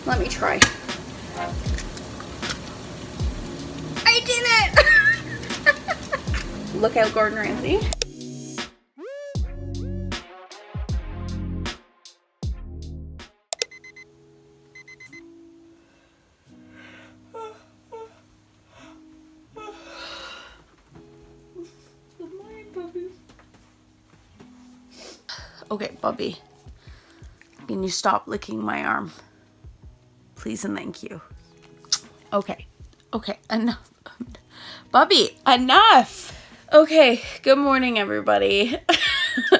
Let me try. I did it! Look out, Gordon Ramsay. Good morning, puppies. Okay, Bubby. Can you stop licking my arm? Please and thank you. Okay. Okay, enough. Bubby, enough! Okay, good morning, everybody.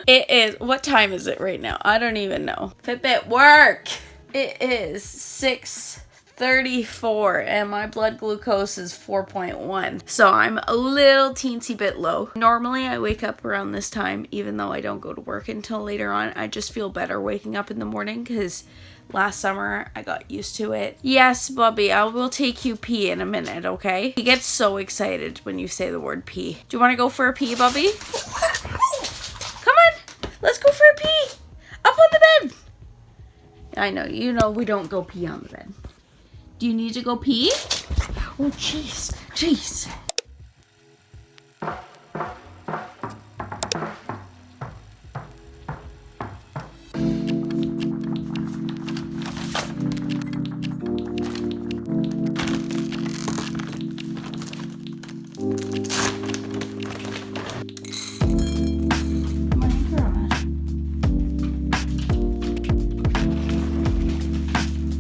It is, what time is it right now? I don't even know. Fitbit, work! It is 6:34 and my blood glucose is 4.1. So I'm a little teensy bit low. Normally I wake up around this time, even though I don't go to work until later on. I just feel better waking up in the morning because last summer I got used to it. Yes, Bubby, I will take you pee in a minute, okay? He gets so excited when you say the word pee. Do you want to go for a pee, Bubby? Come on, let's go for a pee. Up on the bed. I know, you know we don't go pee on the bed. Do you need to go pee? Oh, jeez, jeez.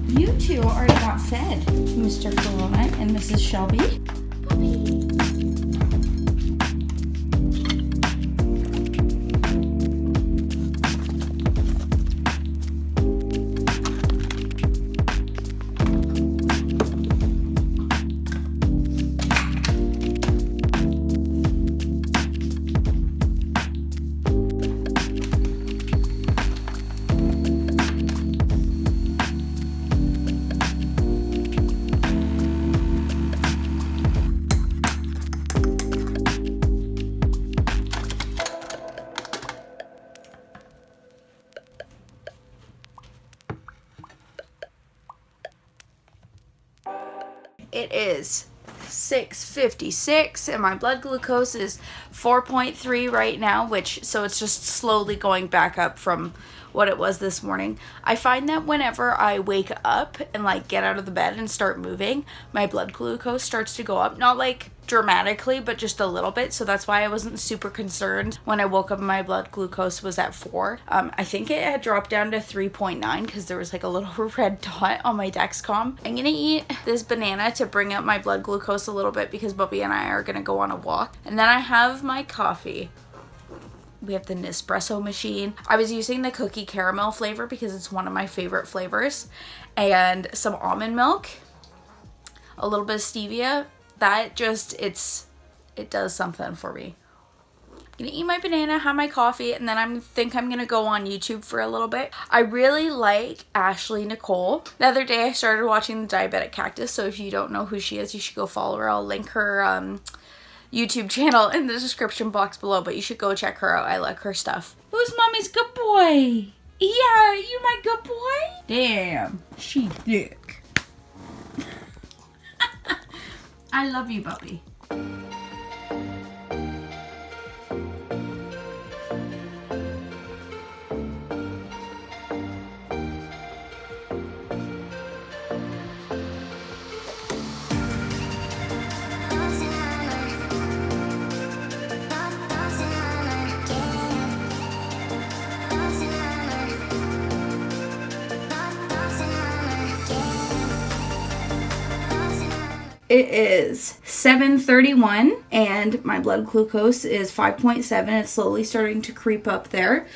You two already got fed, Mr. Corona and Mrs. Shelby. Puppy. It is 6:56 and my blood glucose is 4.3 right now, so it's just slowly going back up from what it was this morning. I find that whenever I wake up and like get out of the bed and start moving, my blood glucose starts to go up, not like dramatically, but just a little bit. So that's why I wasn't super concerned when I woke up and my blood glucose was at 4. I think it had dropped down to 3.9 because there was like a little red dot on my Dexcom. I'm gonna eat this banana to bring up my blood glucose a little bit because Bubby and I are gonna go on a walk. And then I have my coffee. We have the Nespresso machine. I was using the cookie caramel flavor because it's one of my favorite flavors. And some almond milk. A little bit of stevia. That just, it does something for me. I'm gonna eat my banana, have my coffee, and then I think I'm gonna go on YouTube for a little bit. I really like Ashley Nicole. The other day I started watching the Diabetic Cactus, so if you don't know who she is, you should go follow her. I'll link her YouTube channel in the description box below, but you should go check her out. I like her stuff. Who's mommy's good boy? Yeah, you my good boy? Damn, she thick. I love you, Bubby. It is 7:31 and my blood glucose is 5.7. It's slowly starting to creep up there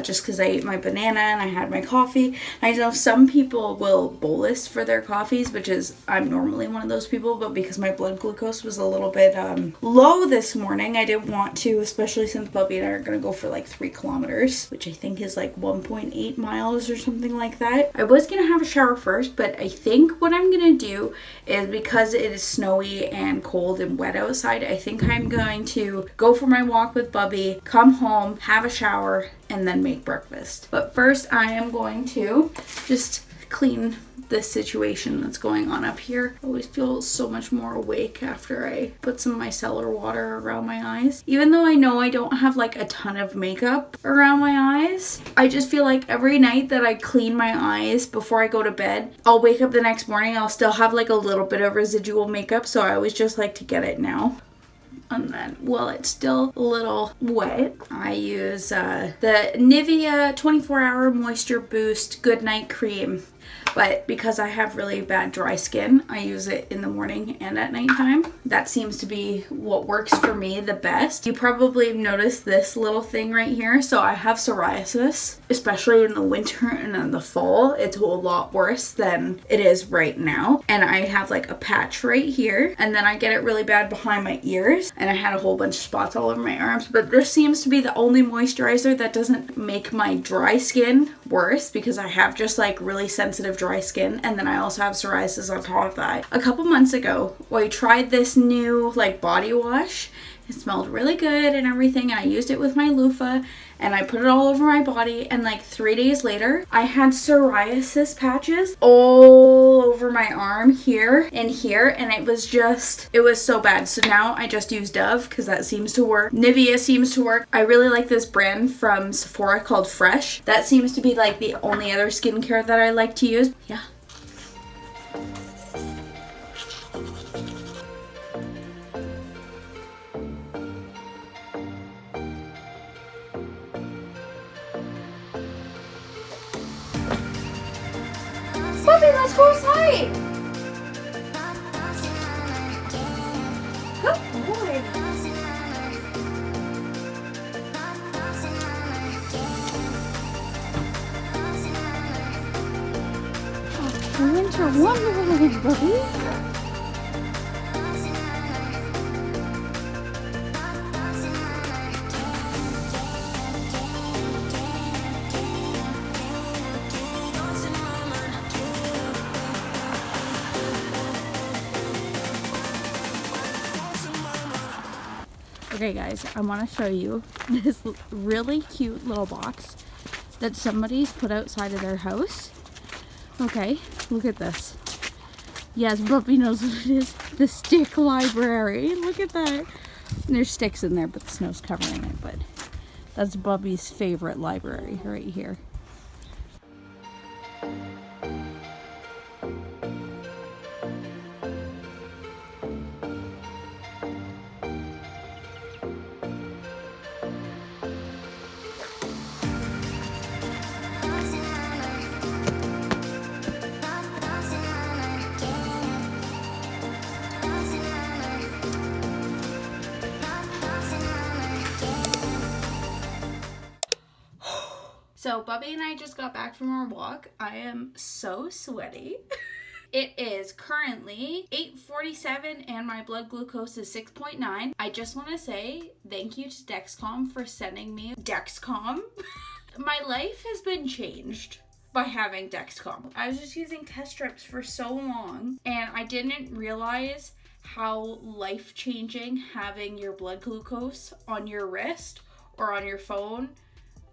just because I ate my banana and I had my coffee. I know some people will bolus for their coffees, which is, I'm normally one of those people, but because my blood glucose was a little bit low this morning, I didn't want to, especially since Bubby and I are going to go for like 3 kilometers, which I think is like 1.8 miles or something like that. I was going to have a shower first, but I think what I'm going to do is, because it is snowy and cold and wet outside, I think I'm going to go for my walk with Bubby, come home, have a shower, and then make breakfast. But first I am going to just clean this situation that's going on up here. I always feel so much more awake after I put some micellar water around my eyes. Even though I know I don't have like a ton of makeup around my eyes, I just feel like every night that I clean my eyes before I go to bed, I'll wake up the next morning, I'll still have like a little bit of residual makeup, so I always just like to get it now. And then, while it's still a little wet, I use the Nivea 24-Hour Moisture Boost Goodnight Cream. But because I have really bad dry skin, I use it in the morning and at nighttime. That seems to be what works for me the best. You probably noticed this little thing right here. So I have psoriasis, especially in the winter and in the fall. It's a lot worse than it is right now. And I have like a patch right here. And then I get it really bad behind my ears. And I had a whole bunch of spots all over my arms. But this seems to be the only moisturizer that doesn't make my dry skin worse, because I have just like really sensitive dry skin, and then I also have psoriasis on top of that. A couple months ago, I tried this new like body wash. It smelled really good and everything, and I used it with my loofah and I put it all over my body, and like 3 days later I had psoriasis patches all over my arm here and here, and it was so bad. So now I just use Dove because that seems to work. Nivea seems to work. I really like this brand from Sephora called Fresh. That seems to be like the only other skincare that I like to use. Yeah. Puppy, let's go outside! Good boy! Oh, winter wonderland, puppy! Okay guys, I want to show you this really cute little box that somebody's put outside of their house. Okay, look at this. Yes, Buppy knows what it is. The stick library. Look at that. And there's sticks in there, but the snow's covering it. But that's Buppy's favorite library right here. So Bubby and I just got back from our walk. I am so sweaty. It is currently 8:47 and my blood glucose is 6.9. I just want to say thank you to Dexcom for sending me Dexcom. My life has been changed by having Dexcom. I was just using test strips for so long and I didn't realize how life-changing having your blood glucose on your wrist or on your phone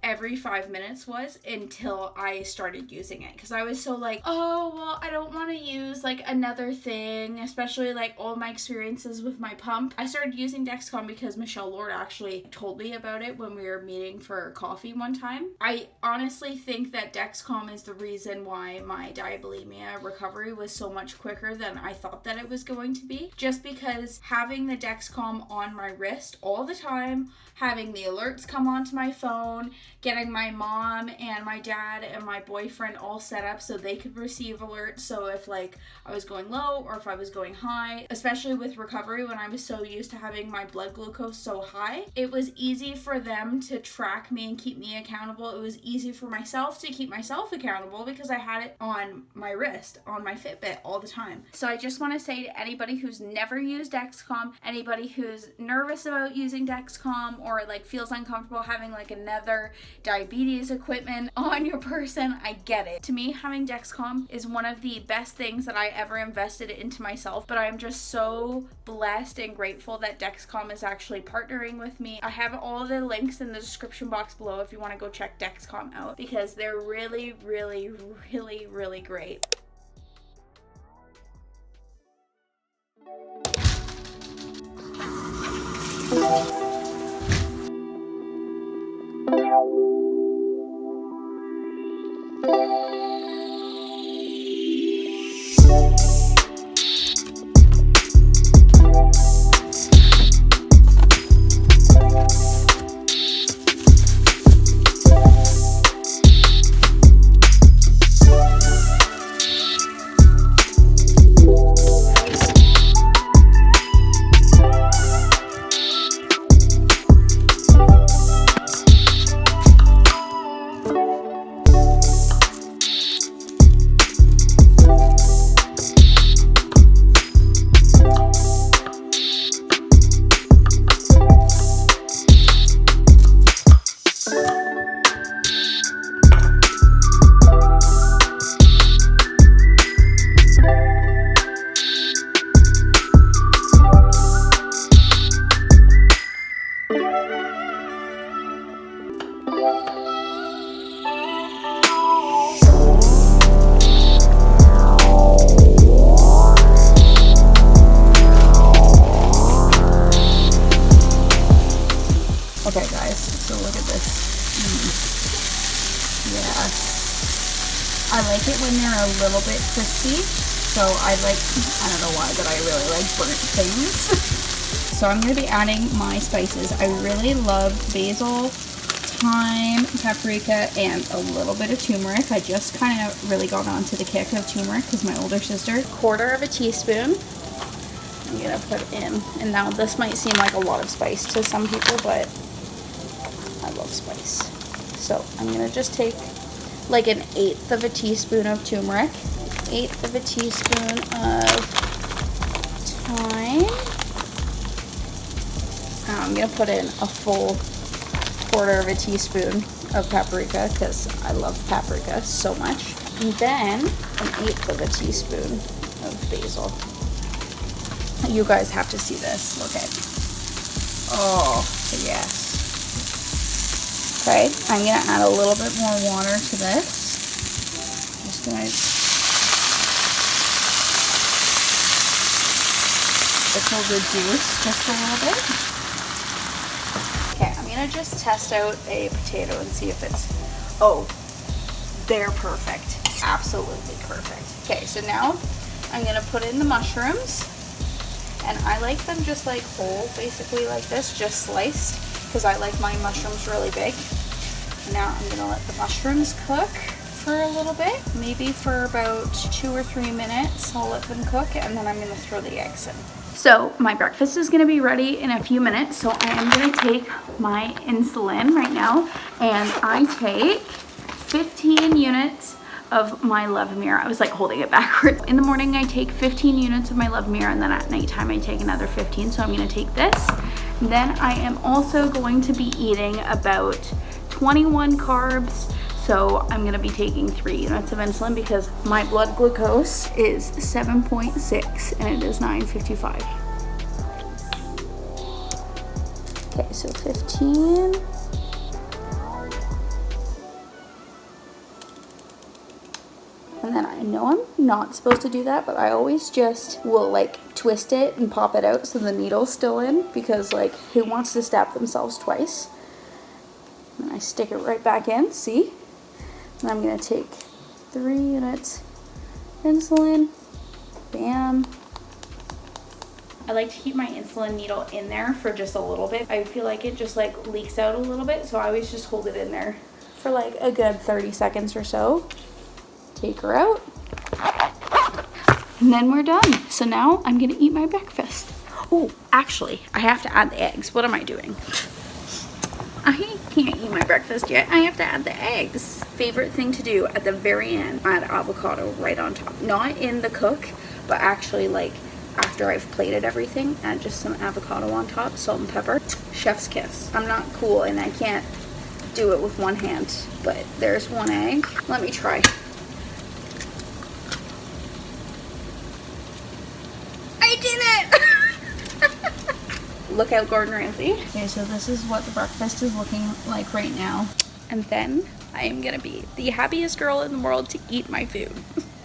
every 5 minutes was until I started using it, because I was so like, oh well, I don't want to use like another thing, especially like all my experiences with my pump. I started using Dexcom because Michelle Lord actually told me about it when we were meeting for coffee one time. I honestly think that Dexcom is the reason why my diabulimia recovery was so much quicker than I thought that it was going to be, just because having the Dexcom on my wrist all the time, having the alerts come onto my phone, getting my mom and my dad and my boyfriend all set up so they could receive alerts. So if like I was going low or if I was going high, especially with recovery when I was so used to having my blood glucose so high, it was easy for them to track me and keep me accountable. It was easy for myself to keep myself accountable because I had it on my wrist, on my Fitbit all the time. So I just want to say to anybody who's never used Dexcom, anybody who's nervous about using Dexcom or like feels uncomfortable having like another diabetes equipment on your person, I get it. To me, having Dexcom is one of the best things that I ever invested into myself, but I'm just so blessed and grateful that Dexcom is actually partnering with me. I have all the links in the description box below if you want to go check Dexcom out, because they're really, really, really, really great. Okay guys, so look at this. Yeah. I like it when they're a little bit crispy. So I don't know why, but I really like burnt things. So I'm going to be adding my spices. I really love basil, thyme, paprika, and a little bit of turmeric. I just kind of really got onto the kick of turmeric because my older sister. 1/4 teaspoon. I'm going to put in. And now this might seem like a lot of spice to some people, but I love spice. So I'm going to just take like 1/8 teaspoon of turmeric, 1/8 teaspoon of thyme. I'm going to put in a full 1/4 teaspoon of paprika because I love paprika so much. And then 1/8 teaspoon of basil. You guys have to see this. Look at. Oh, yes. Okay, I'm going to add a little bit more water to this. Just going to this will reduce just a little bit. Okay, I'm going to just test out a potato and see if it's, oh, they're perfect. Absolutely perfect. Okay, so now I'm going to put in the mushrooms. And I like them just like whole, basically like this, just sliced, because I like my mushrooms really big. Now I'm gonna let the mushrooms cook for a little bit, maybe for about 2 or 3 minutes. I'll let them cook, and then I'm gonna throw the eggs in. So my breakfast is gonna be ready in a few minutes, so I am gonna take my insulin right now, and I take 15 units of my Levemir. I was like holding it backwards. In the morning I take 15 units of my Levemir, and then at nighttime I take another 15. So I'm gonna take this. Then I am also going to be eating about 21 carbs. So I'm gonna be taking 3 units of insulin because my blood glucose is 7.6 and it is 9:55. Okay, so 15. And then I know I'm not supposed to do that, but I always just will like twist it and pop it out so the needle's still in, because like who wants to stab themselves twice? And I stick it right back in, see? And I'm gonna take 3 units insulin, bam. I like to keep my insulin needle in there for just a little bit. I feel like it just like leaks out a little bit, so I always just hold it in there for like a good 30 seconds or so. Take her out, and then we're done. So now I'm gonna eat my breakfast. Oh, actually, I have to add the eggs. What am I doing? I can't eat my breakfast yet. I have to add the eggs. Favorite thing to do at the very end, add avocado right on top. Not in the cook, but actually like after I've plated everything, add just some avocado on top, salt and pepper. Chef's kiss. I'm not cool and I can't do it with one hand, but there's 1 egg. Let me try. I did it! Look out, Gordon Ramsay. Okay, so this is what the breakfast is looking like right now. And then I am gonna be the happiest girl in the world to eat my food.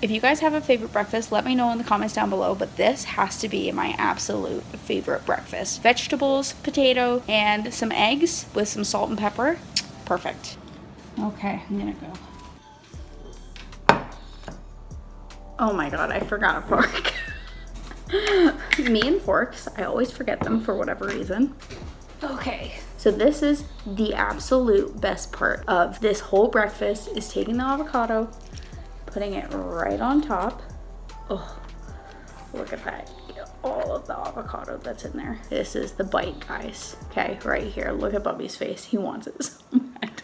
If you guys have a favorite breakfast, let me know in the comments down below, but this has to be my absolute favorite breakfast. Vegetables, potato, and some eggs with some salt and pepper. Perfect. Okay, I'm gonna go. Oh my god, I forgot a fork. Me and forks, I always forget them for whatever reason. Okay, so this is the absolute best part of this whole breakfast, is taking the avocado, putting it right on top. Oh, look at that. All of the avocado that's in there. This is the bite, guys. Okay, right here. Look at Bubby's face. He wants it so bad.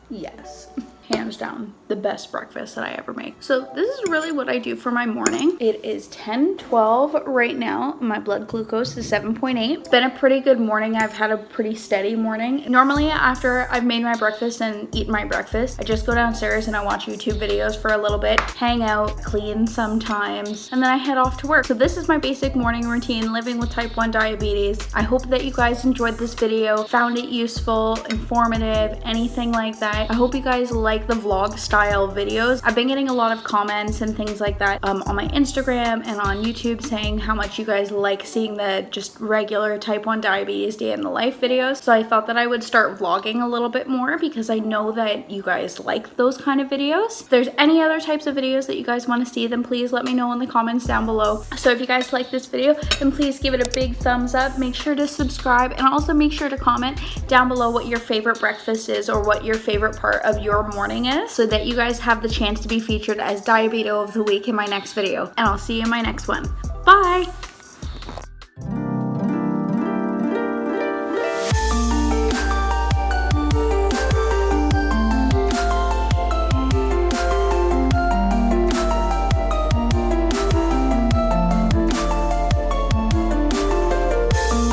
Yes. Hands down, the best breakfast that I ever make. So this is really what I do for my morning. It is 10:12 right now. My blood glucose is 7.8. It's been a pretty good morning. I've had a pretty steady morning. Normally after I've made my breakfast and eaten my breakfast, I just go downstairs and I watch YouTube videos for a little bit, hang out, clean sometimes, and then I head off to work. So this is my basic morning routine, living with type 1 diabetes. I hope that you guys enjoyed this video, found it useful, informative, anything like that. I hope you guys like the vlog style videos. I've been getting a lot of comments and things like that on my Instagram and on YouTube saying how much you guys like seeing the just regular type 1 diabetes day in the life videos. So I thought that I would start vlogging a little bit more because I know that you guys like those kind of videos. If there's any other types of videos that you guys want to see, then please let me know in the comments down below. So if you guys like this video, then please give it a big thumbs up. Make sure to subscribe and also make sure to comment down below what your favorite breakfast is or what your favorite part of your morning is, so that you guys have the chance to be featured as Diabeto of the Week in my next video. And I'll see you in my next one. Bye!